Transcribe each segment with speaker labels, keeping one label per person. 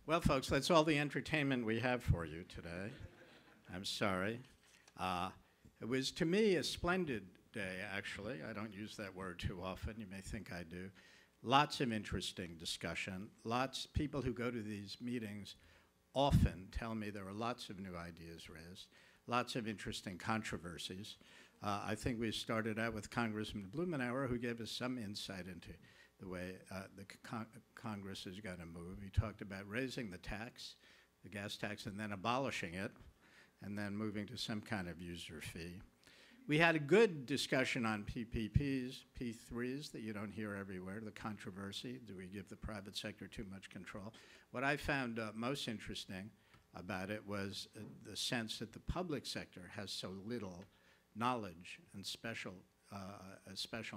Speaker 1: Well, folks, that's all the entertainment we have for you today. I'm sorry. It was, to me, a splendid day, actually. I don't use that word too often. You may think I do. Lots of interesting discussion. People who go to these meetings often tell me there are lots of new ideas raised, lots of interesting controversies. I think we started out with Congressman Blumenauer, who gave us some insight into the way the Congress is going to move. He talked about raising the tax, the gas tax, and then abolishing it, and then moving to some kind of user fee. We had a good discussion on PPPs, P3s, that you don't hear everywhere, the controversy. Do we give the private sector too much control? What I found most interesting about it was the sense that the public sector has so little knowledge and special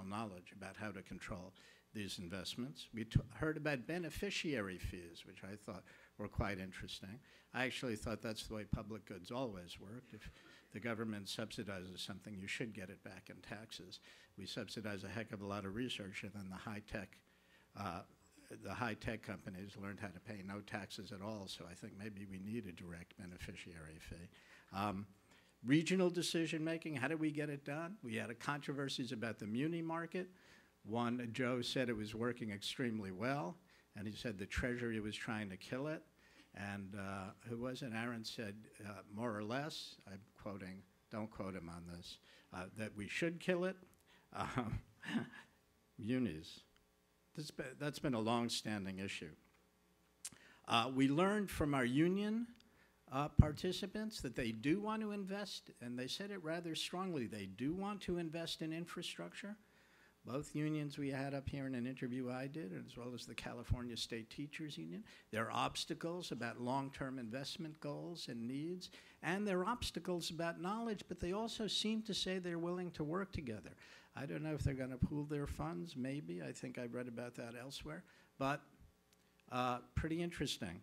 Speaker 1: knowledge about how to control these investments. We heard about beneficiary fees, which I thought were quite interesting. I actually thought that's the way public goods always worked. If the government subsidizes something, you should get it back in taxes. We subsidize a heck of a lot of research, and then the high-tech companies learned how to pay no taxes at all, so I think maybe we need a direct beneficiary fee. Regional decision-making, how do we get it done? We had controversies about the muni market. One, Joe said it was working extremely well, and he said the Treasury was trying to kill it. And who was it? Aaron said, more or less, I'm quoting, don't quote him on this, that we should kill it. Munis. That's been a long-standing issue. We learned from our union participants that they do want to invest, and they said it rather strongly. They do want to invest in infrastructure. Both unions we had up here in an interview I did, as well as the California State Teachers Union. There are obstacles about long-term investment goals and needs, and there are obstacles about knowledge, but they also seem to say they're willing to work together. I don't know if they're going to pool their funds, maybe. I think I've read about that elsewhere, but pretty interesting.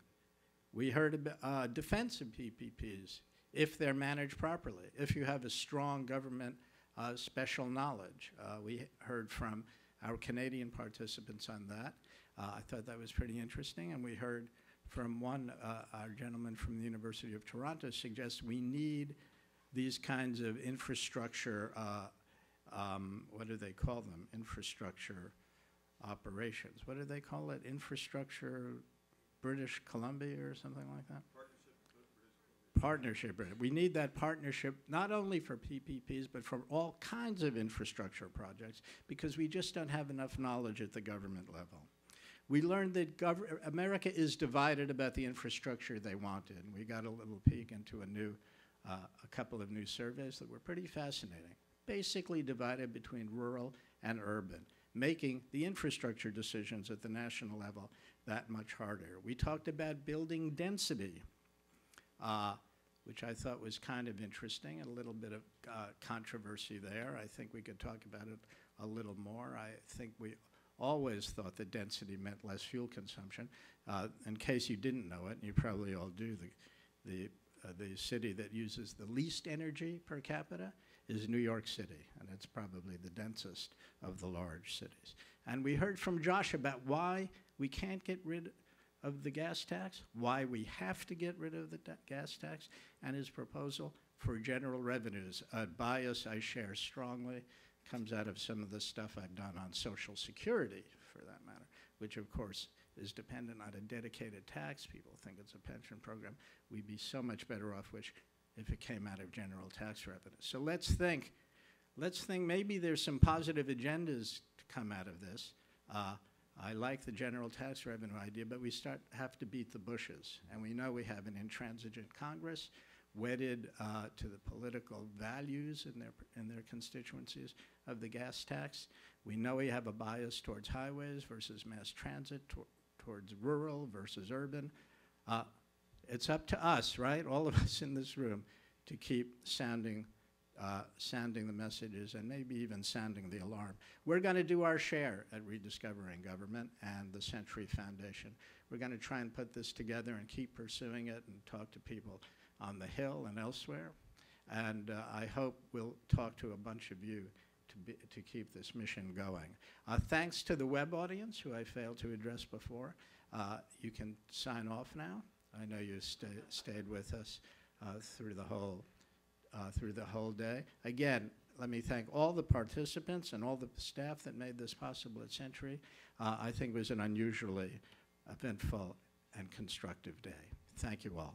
Speaker 1: We heard about defense of PPPs, if they're managed properly, if you have a strong government special knowledge. We heard from our Canadian participants on that. I thought that was pretty interesting, and we heard from our gentleman from the University of Toronto suggests we need these kinds of infrastructure, what do they call them? Infrastructure operations. What do they call it? Infrastructure British Columbia or something like that? Partnership. We need that partnership not only for PPPs, but for all kinds of infrastructure projects, because we just don't have enough knowledge at the government level. We learned that America is divided about the infrastructure they wanted. And we got a little peek into a couple of new surveys that were pretty fascinating. Basically divided between rural and urban, making the infrastructure decisions at the national level that much harder. We talked about building density, which I thought was kind of interesting, and a little bit of controversy there. I think we could talk about it a little more. I think we always thought that density meant less fuel consumption. In case you didn't know it, and you probably all do, the city that uses the least energy per capita is New York City, and it's probably the densest of the large cities. And we heard from Josh about why we can't get rid of the gas tax, why we have to get rid of the gas tax, and his proposal for general revenues, a bias I share strongly, comes out of some of the stuff I've done on Social Security, for that matter, which of course is dependent on a dedicated tax. People think it's a pension program. We'd be so much better off if it came out of general tax revenue. So let's think maybe there's some positive agendas to come out of this. I like the general tax revenue idea, but we have to beat the bushes. And we know we have an intransigent Congress wedded to the political values in their constituencies of the gas tax. We know we have a bias towards highways versus mass transit, towards rural versus urban. It's up to us, right, all of us in this room, to keep sounding the messages and maybe even sounding the alarm. We're going to do our share at Rediscovering Government and the Century Foundation. We're going to try and put this together and keep pursuing it and talk to people on the Hill and elsewhere. And I hope we'll talk to a bunch of you to keep this mission going. Thanks to the web audience, who I failed to address before. You can sign off now. I know you stayed with us through the whole day. Again, let me thank all the participants and all the staff that made this possible at Century. I think it was an unusually eventful and constructive day. Thank you all.